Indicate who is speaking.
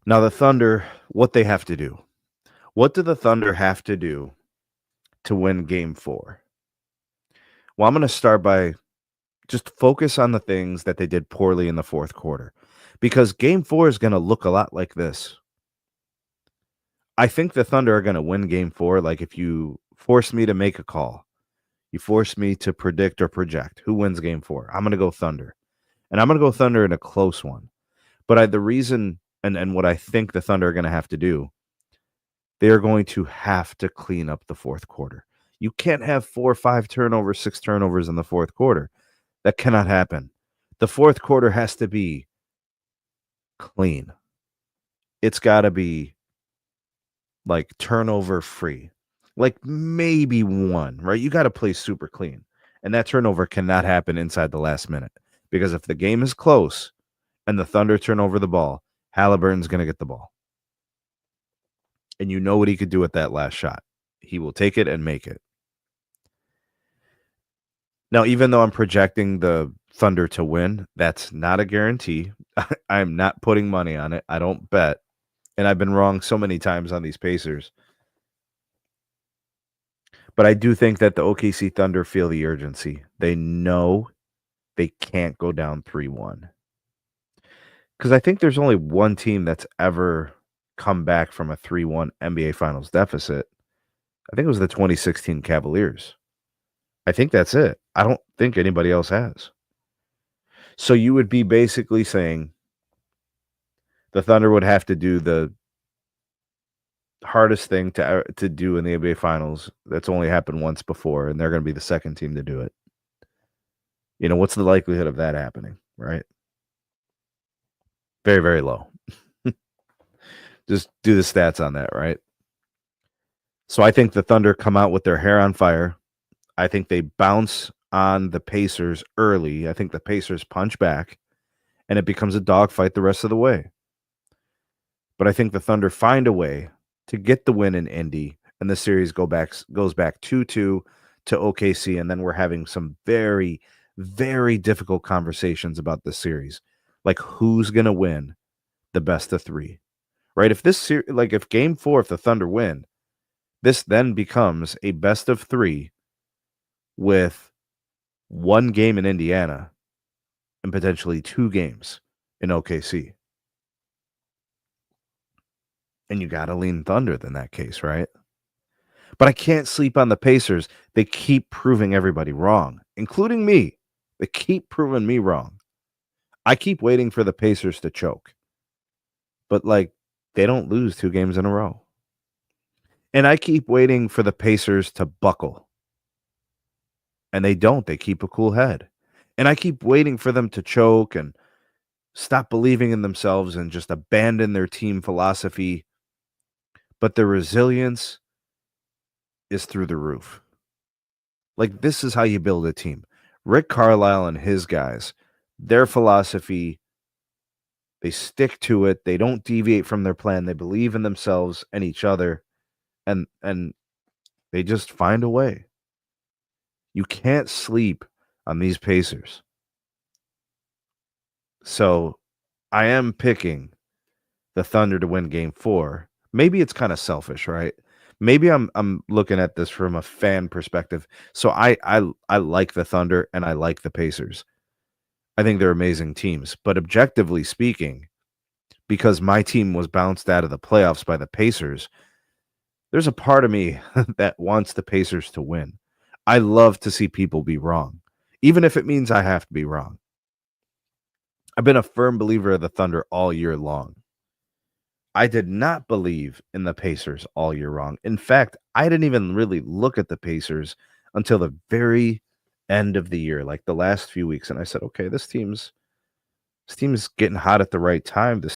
Speaker 1: Now, the Thunder, what they have to do. What do the Thunder have to do to win game 4? Well, I'm going to start by just focus on the things that they did poorly in the fourth quarter because game 4 is going to look a lot like this. I think the Thunder are going to win game 4. Like, if you force me to make a call, you force me to predict or project who wins game 4, I'm going to go Thunder. And I'm going to go Thunder in a close one. But the reason and what I think the Thunder are going to have to do, they are going to have to clean up the fourth quarter. You can't have 4 or 5 turnovers, 6 turnovers in the fourth quarter. That cannot happen. The fourth quarter has to be clean. It's got to be like turnover free. Like maybe one, right? You got to play super clean. And that turnover cannot happen inside the last minute because if the game is close and the Thunder turn over the ball, Halliburton's going to get the ball. And you know what he could do with that last shot. He will take it and make it. Now, even though I'm projecting the Thunder to win, that's not a guarantee. I'm not putting money on it. I don't bet. And I've been wrong so many times on these Pacers. But I do think that the OKC Thunder feel the urgency. They know they can't go down 3-1. Because I think there's only one team that's ever come back from a 3-1 NBA Finals deficit. I think it was the 2016 Cavaliers. I think that's it. I don't think anybody else has. So you would be basically saying the Thunder would have to do the hardest thing to do in the NBA Finals that's only happened once before, and they're going to be the second team to do it. You know, what's the likelihood of that happening, right? Very, very low. Just do the stats on that, right? So I think the Thunder come out with their hair on fire. I think they bounce on the Pacers early. I think the Pacers punch back, and it becomes a dogfight the rest of the way. But I think the Thunder find a way to get the win in Indy, and the series goes back 2-2 to OKC, and then we're having some very, very difficult conversations about this series, like who's going to win the best of 3, right? If this like if Game 4, if the Thunder win, this then becomes a best of 3 with 1 game in Indiana and potentially 2 games in OKC. And you got to lean Thunder in that case, right? But I can't sleep on the Pacers. They keep proving everybody wrong, including me. They keep proving me wrong. I keep waiting for the Pacers to choke. But, like, they don't lose 2 games in a row. And I keep waiting for the Pacers to buckle. And they don't. They keep a cool head. And I keep waiting for them to choke and stop believing in themselves and just abandon their team philosophy. But their resilience is through the roof. Like, this is how you build a team. Rick Carlisle and his guys, their philosophy, they stick to it. They don't deviate from their plan. They believe in themselves and each other, and they just find a way. You can't sleep on these Pacers. So I am picking the Thunder to win game 4. Maybe it's kind of selfish, right? Maybe I'm looking at this from a fan perspective. So I like the Thunder and I like the Pacers. I think they're amazing teams. But objectively speaking, because my team was bounced out of the playoffs by the Pacers, there's a part of me that wants the Pacers to win. I love to see people be wrong, even if it means I have to be wrong. I've been a firm believer of the Thunder all year long. I did not believe in the Pacers all year long. In fact, I didn't even really look at the Pacers until the very end of the year, like the last few weeks. And I said, okay, this team's getting hot at the right time. This